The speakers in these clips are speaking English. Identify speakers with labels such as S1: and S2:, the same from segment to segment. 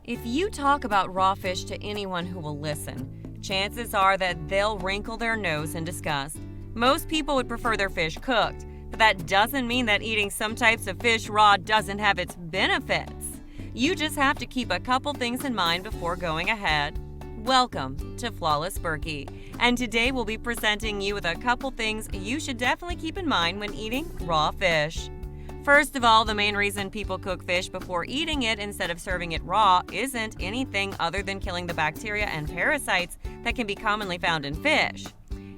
S1: If you talk about raw fish to anyone who will listen, chances are that they'll wrinkle their nose in disgust. Most people would prefer their fish cooked, but that doesn't mean that eating some types of fish raw doesn't have its benefits. You just have to keep a couple things in mind before going ahead. Welcome to Flawless Bhurki, and today we'll be presenting you with a couple things you should definitely keep in mind when eating raw fish. First of all, the main reason people cook fish before eating it instead of serving it raw isn't anything other than killing the bacteria and parasites that can be commonly found in fish.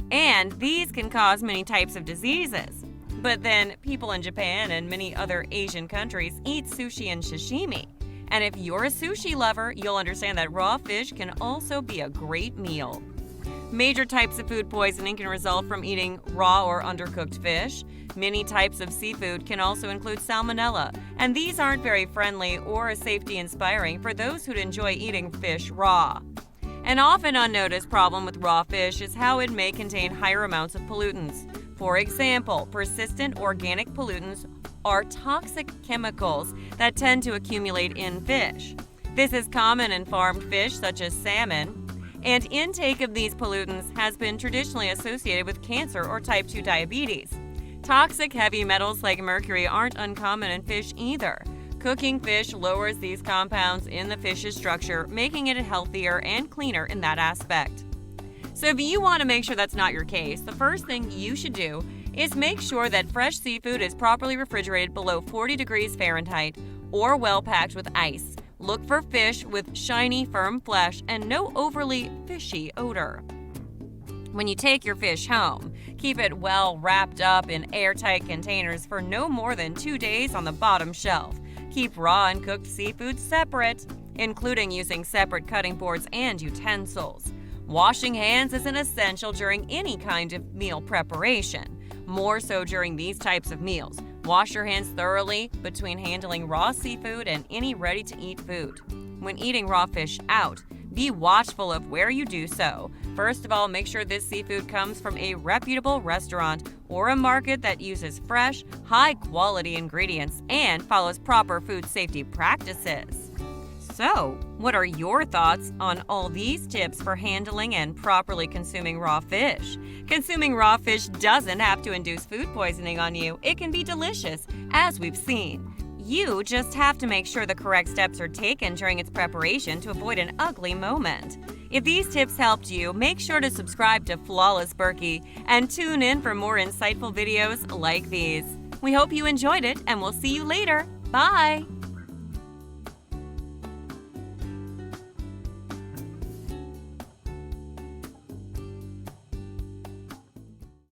S1: And these can cause many types of diseases. But then, people in Japan and many other Asian countries eat sushi and sashimi. And if you're a sushi lover, you'll understand that raw fish can also be a great meal. Major types of food poisoning can result from eating raw or undercooked fish. Many types of seafood can also include salmonella, and these aren't very friendly or safety-inspiring for those who'd enjoy eating fish raw. An often unnoticed problem with raw fish is how it may contain higher amounts of pollutants. For example, persistent organic pollutants are toxic chemicals that tend to accumulate in fish. This is common in farmed fish such as salmon, and intake of these pollutants has been traditionally associated with cancer or type 2 diabetes. Toxic heavy metals like mercury aren't uncommon in fish either. Cooking fish lowers these compounds in the fish's structure, making it healthier and cleaner in that aspect. So if you want to make sure that's not your case, the first thing you should do is make sure that fresh seafood is properly refrigerated below 40 degrees Fahrenheit or well packed with ice. Look for fish with shiny, firm flesh and no overly fishy odor. When you take your fish home, keep it well wrapped up in airtight containers for no more than 2 days on the bottom shelf. Keep raw and cooked seafood separate, including using separate cutting boards and utensils. Washing hands is an essential during any kind of meal preparation, more so during these types of meals. Wash your hands thoroughly between handling raw seafood and any ready-to-eat food. When eating raw fish out, be watchful of where you do so. First of all, make sure this seafood comes from a reputable restaurant or a market that uses fresh, high-quality ingredients and follows proper food safety practices. So, what are your thoughts on all these tips for handling and properly consuming raw fish? Consuming raw fish doesn't have to induce food poisoning on you. It can be delicious, as we've seen. You just have to make sure the correct steps are taken during its preparation to avoid an ugly moment. If these tips helped you, make sure to subscribe to Flawless Bhurki and tune in for more insightful videos like these. We hope you enjoyed it, and we'll see you later. Bye!